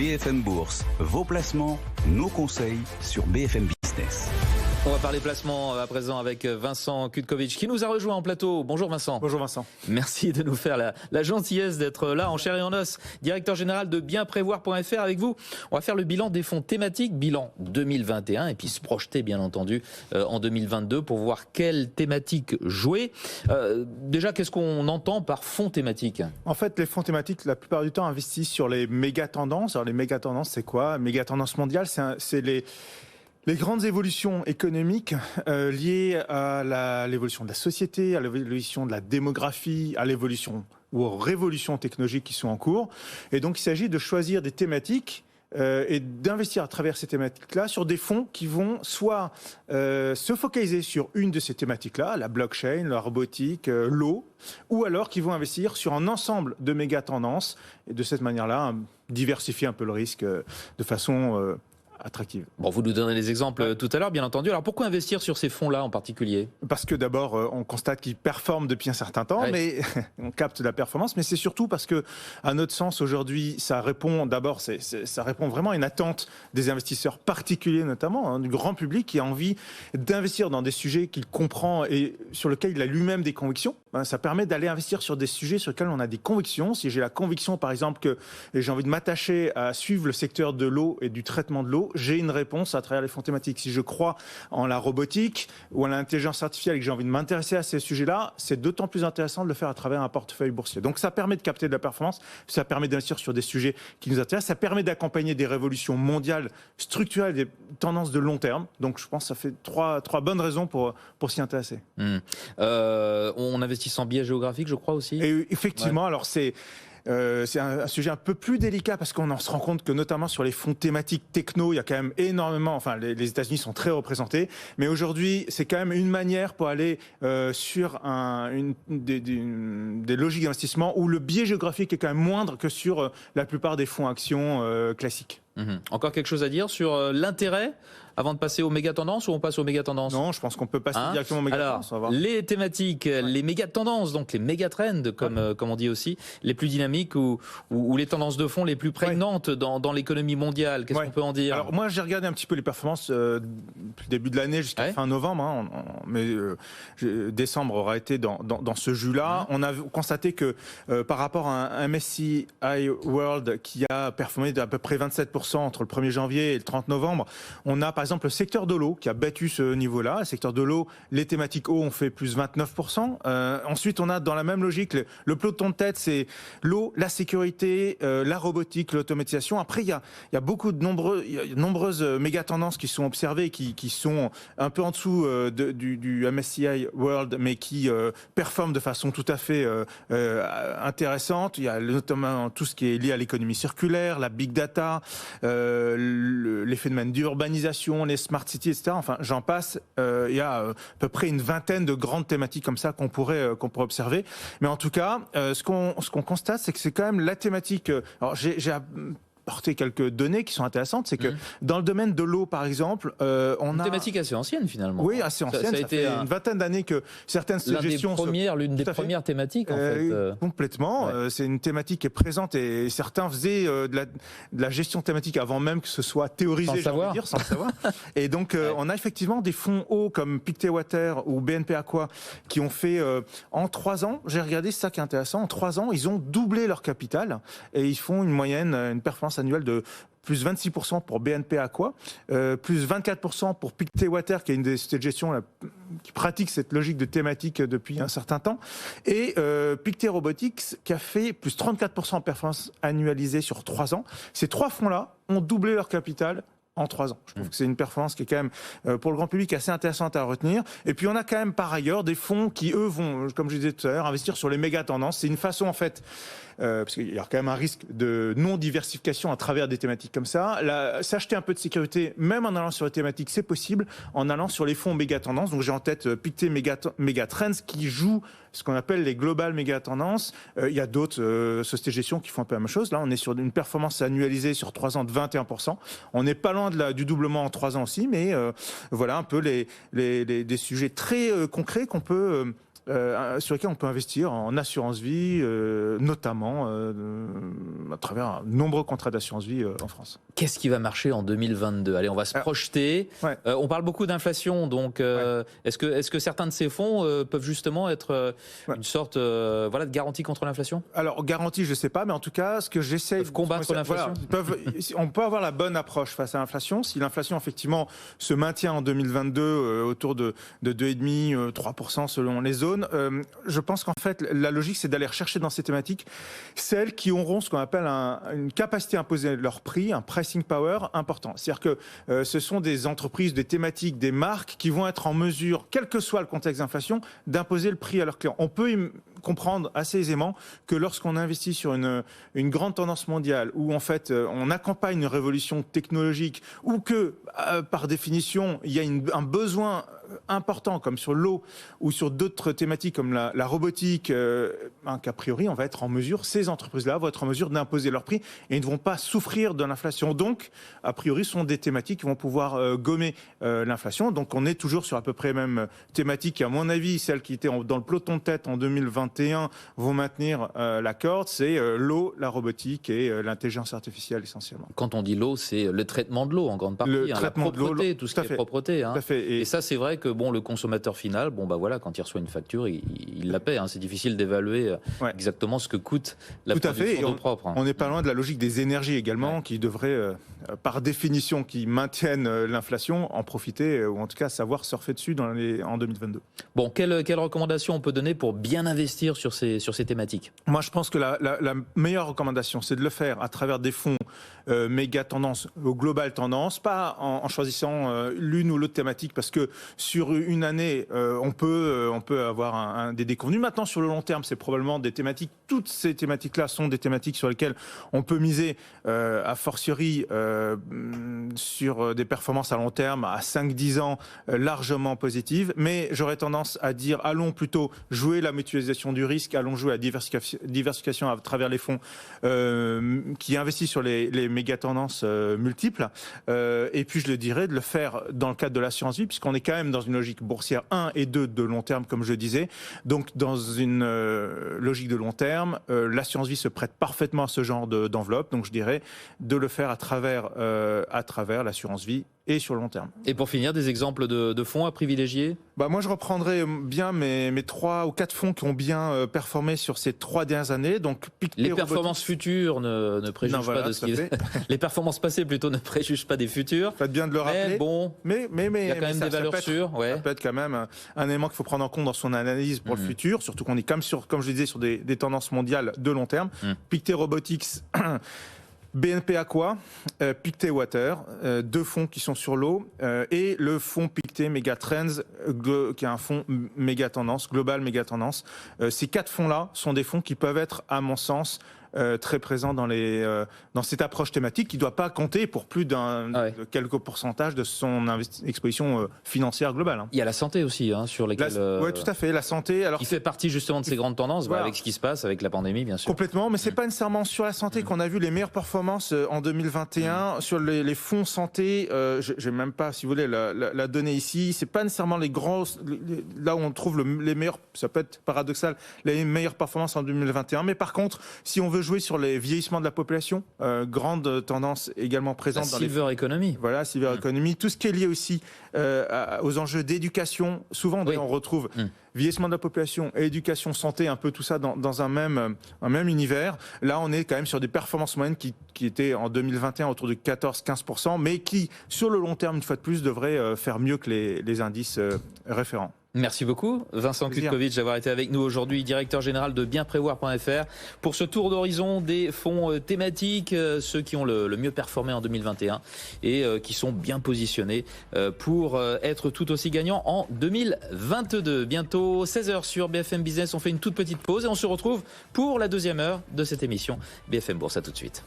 BFM Bourse, vos placements, nos conseils sur BFM Business. On va parler placement à présent avec Vincent Kutkovic qui nous a rejoint en plateau. Bonjour Vincent. Bonjour Vincent. Merci de nous faire la gentillesse d'être là en chair et en os. Directeur général de bienprévoir.fr avec vous. On va faire le bilan des fonds thématiques, bilan 2021 et puis se projeter bien entendu en 2022 pour voir quelles thématiques jouer. Déjà, qu'est-ce qu'on entend par fonds thématiques ? En fait, les fonds thématiques, la plupart du temps, investissent sur les méga tendances. Alors les méga tendances, c'est quoi ? Méga tendances mondiales, c'est les grandes évolutions économiques liées à l'évolution de la société, à l'évolution de la démographie, à l'évolution ou aux révolutions technologiques qui sont en cours. Et donc, il s'agit de choisir des thématiques et d'investir à travers ces thématiques-là sur des fonds qui vont soit se focaliser sur une de ces thématiques-là, la blockchain, la robotique, l'eau, ou alors qui vont investir sur un ensemble de méga tendances et de cette manière-là, diversifier un peu le risque de façon attractive. Bon, vous nous donnez des exemples tout à l'heure, bien entendu. Alors, pourquoi investir sur ces fonds-là en particulier ? Parce que d'abord, on constate qu'ils performent depuis un certain temps, mais on capte la performance. Mais c'est surtout parce que, à notre sens, aujourd'hui, ça répond d'abord, ça répond vraiment à une attente des investisseurs particuliers, notamment du grand public, qui a envie d'investir dans des sujets qu'il comprend et sur lesquels il a lui-même des convictions. Ça permet d'aller investir sur des sujets sur lesquels on a des convictions. Si j'ai la conviction, par exemple, que j'ai envie de m'attacher à suivre le secteur de l'eau et du traitement de l'eau, j'ai une réponse à travers les fonds thématiques. Si je crois en la robotique ou en l'intelligence artificielle et que j'ai envie de m'intéresser à ces sujets-là, c'est d'autant plus intéressant de le faire à travers un portefeuille boursier. Donc ça permet de capter de la performance, ça permet d'investir sur des sujets qui nous intéressent, ça permet d'accompagner des révolutions mondiales structurelles, des tendances de long terme. Donc je pense que ça fait trois bonnes raisons pour s'y intéresser. On investit sans biais géographique, je crois aussi. Et effectivement, alors c'est un sujet un peu plus délicat parce qu'on en se rend compte que notamment sur les fonds thématiques techno, il y a quand même énormément, enfin les États-Unis sont très représentés, mais aujourd'hui c'est quand même une manière pour aller sur des logiques d'investissement où le biais géographique est quand même moindre que sur la plupart des fonds actions classiques. Encore quelque chose à dire sur l'intérêt avant de passer aux méga tendances ou on passe aux méga tendances ? Non, je pense qu'on peut passer directement aux méga tendances. Alors, les thématiques, les méga tendances, donc les méga trends, comme on dit aussi, les plus dynamiques ou les tendances de fond les plus prégnantes dans l'économie mondiale. Qu'est-ce qu'on peut en dire ? Alors moi, j'ai regardé un petit peu les performances depuis le début de l'année jusqu'à fin novembre, mais décembre aura été dans ce jus-là. On a constaté que par rapport à un MSCI World qui a performé d'à peu près 27% entre le 1er janvier et le 30 novembre, on a par exemple le secteur de l'eau qui a battu ce niveau-là. Le secteur de l'eau, les thématiques eau ont fait plus 29%. Ensuite, on a dans la même logique, le peloton de tête, c'est l'eau, la sécurité, la robotique, l'automatisation. Après, il y a beaucoup de nombreuses méga tendances qui sont observées, qui sont un peu en dessous du MSCI World, mais qui performent de façon tout à fait intéressante. Il y a notamment tout ce qui est lié à l'économie circulaire, la big data, les phénomènes d'urbanisation, les smart cities, etc. Enfin, j'en passe. Il y a à peu près une vingtaine de grandes thématiques comme ça qu'on pourrait observer. Mais en tout cas, ce qu'on constate, c'est que c'est quand même la thématique. Alors, j'ai apporter quelques données qui sont intéressantes, c'est que dans le domaine de l'eau, par exemple, on a... Une thématique assez ancienne, finalement. Oui, assez ancienne. Ça fait une vingtaine d'années que certaines suggestions... L'une des premières thématiques, en fait. Complètement. Ouais. C'est une thématique qui est présente et certains faisaient de la gestion thématique avant même que ce soit théorisé, sans le savoir. Et donc, on a effectivement des fonds eau comme Pictet Water ou BNP Aqua qui ont fait, en 3 ans, j'ai regardé, c'est ça qui est intéressant, en 3 ans, ils ont doublé leur capital et ils font une performance annuelle de plus 26% pour BNP Aqua, plus 24% pour Pictet Water, qui est une des sociétés de gestion qui pratique cette logique de thématique depuis un certain temps, et Pictet Robotics, qui a fait plus 34% en performance annualisée sur 3 ans. Ces 3 fonds-là ont doublé leur capital en 3 ans. Je trouve que c'est une performance qui est quand même, pour le grand public, assez intéressante à retenir. Et puis, on a quand même, par ailleurs, des fonds qui, eux, vont, comme je disais tout à l'heure, investir sur les méga tendances. C'est une façon, en fait, parce qu'il y a quand même un risque de non-diversification à travers des thématiques comme ça. S'acheter un peu de sécurité, même en allant sur les thématiques, c'est possible, en allant sur les fonds méga tendances. Donc, j'ai en tête Pictet Méga Trends, qui joue ce qu'on appelle les global méga tendances. Il y a d'autres sociétés de gestion qui font un peu la même chose. Là, on est sur une performance annualisée sur 3 ans de 21%. On n'est pas loin du doublement en 3 ans aussi, mais voilà un peu des sujets très concrets qu'on peut sur lesquels on peut investir en assurance vie, notamment à travers de nombreux contrats d'assurance vie en France. Qu'est-ce qui va marcher en 2022 ? Allez, on va se projeter. Ouais. On parle beaucoup d'inflation, donc est-ce que certains de ces fonds peuvent justement être une sorte de garantie contre l'inflation ? Alors, garantie, je ne sais pas, mais en tout cas, ce que j'essaie... Peuvent combattre l'inflation. On peut avoir la bonne approche face à l'inflation. Si l'inflation, effectivement, se maintient en 2022 autour de 2,5%, 3% selon les zones, je pense qu'en fait, la logique, c'est d'aller rechercher dans ces thématiques celles qui auront ce qu'on appelle une capacité à imposer leur prix, un pricing power important. C'est-à-dire que ce sont des entreprises, des thématiques, des marques qui vont être en mesure, quel que soit le contexte d'inflation, d'imposer le prix à leurs clients. On peut comprendre assez aisément que lorsqu'on investit sur une grande tendance mondiale où en fait on accompagne une révolution technologique ou que par définition il y a un besoin important comme sur l'eau ou sur d'autres thématiques comme la robotique, qu'a priori on va être en mesure, ces entreprises-là vont être en mesure d'imposer leur prix et ne vont pas souffrir de l'inflation. Donc a priori ce sont des thématiques qui vont pouvoir gommer l'inflation. Donc on est toujours sur à peu près même thématique. À mon avis, celles qui étaient dans le peloton de tête en 2021 vont maintenir la corde, c'est l'eau, la robotique et l'intelligence artificielle essentiellement. Quand on dit l'eau, c'est le traitement de l'eau en grande partie, la propreté, tout ce qui est propreté. Tout à fait. Et ça, c'est vrai que le consommateur final, quand il reçoit une facture, il la paie. C'est difficile d'évaluer exactement ce que coûte la production d'eau propre. On n'est pas loin de la logique des énergies également, qui devraient, par définition, qui maintiennent l'inflation, en profiter ou en tout cas savoir surfer dessus en 2022. Bon, quelle recommandation on peut donner pour bien investir sur ces thématiques ? Moi, je pense que la meilleure recommandation, c'est de le faire à travers des fonds méga tendance, global tendance, pas en choisissant l'une ou l'autre thématique, parce que sur une année, on peut avoir des déconvenus. Maintenant, sur le long terme, c'est probablement des thématiques. Toutes ces thématiques-là sont des thématiques sur lesquelles on peut miser, a fortiori, sur des performances à long terme, à 5-10 ans, largement positives. Mais j'aurais tendance à dire, allons plutôt jouer la mutualisation du risque, allons jouer la diversification à travers les fonds qui investissent sur les méga tendances multiples. Et puis, je le dirais, de le faire dans le cadre de l'assurance vie, puisqu'on est quand même dans une logique boursière 1 et 2 de long terme, comme je disais. Donc, dans une logique de long terme, l'assurance vie se prête parfaitement à ce genre d'enveloppe. Donc, je dirais de le faire à travers l'assurance vie et sur le long terme. Et pour finir, des exemples de fonds à privilégier ? Moi, je reprendrai bien mes 3 ou 4 fonds qui ont bien performé sur ces 3 dernières années. Donc, Pictet, les performances futures ne préjugent pas de ce qu'ils... Les performances passées, plutôt, ne préjugent pas des futures. Faites bien de le rappeler. Mais il y a quand même des valeurs sûres. Ça peut être quand même un élément qu'il faut prendre en compte dans son analyse pour le futur. Surtout qu'on est comme je le disais, sur des tendances mondiales de long terme. Pictet Robotics... BNP Aqua, Pictet Water, 2 fonds qui sont sur l'eau, et le fonds Pictet Megatrends, qui est un fonds méga tendance, global méga tendance. Ces 4 fonds-là sont des fonds qui peuvent être, à mon sens, très présent dans cette approche thématique qui ne doit pas compter pour plus de quelques pourcentages de son exposition financière globale. Il y a la santé aussi, sur lesquelles... Oui, tout à fait, la santé. Qui fait partie justement de ces grandes tendances, avec ce qui se passe avec la pandémie, bien sûr. Complètement, mais ce n'est pas nécessairement sur la santé qu'on a vu les meilleures performances en 2021. Sur les fonds santé, je n'ai même pas, si vous voulez, la donnée ici. Ce n'est pas nécessairement les gros... Là où on trouve les meilleurs, ça peut être paradoxal, les meilleures performances en 2021. Mais par contre, si on veut jouer sur les vieillissements de la population, grande tendance également présente dans les silver economy. Voilà, silver economy, tout ce qui est lié aussi aux enjeux d'éducation. Souvent, on retrouve vieillissement de la population et éducation, santé, un peu tout ça dans un même univers. Là, on est quand même sur des performances moyennes qui étaient en 2021 autour de 14-15%, mais qui, sur le long terme, une fois de plus, devraient faire mieux que les indices référents. Merci beaucoup, Vincent Kutkovitch, d'avoir été avec nous aujourd'hui, directeur général de bienprévoir.fr, pour ce tour d'horizon des fonds thématiques, ceux qui ont le mieux performé en 2021 et qui sont bien positionnés pour être tout aussi gagnants en 2022. Bientôt 16h sur BFM Business, on fait une toute petite pause et on se retrouve pour la 2e heure de cette émission BFM Bourse. À tout de suite.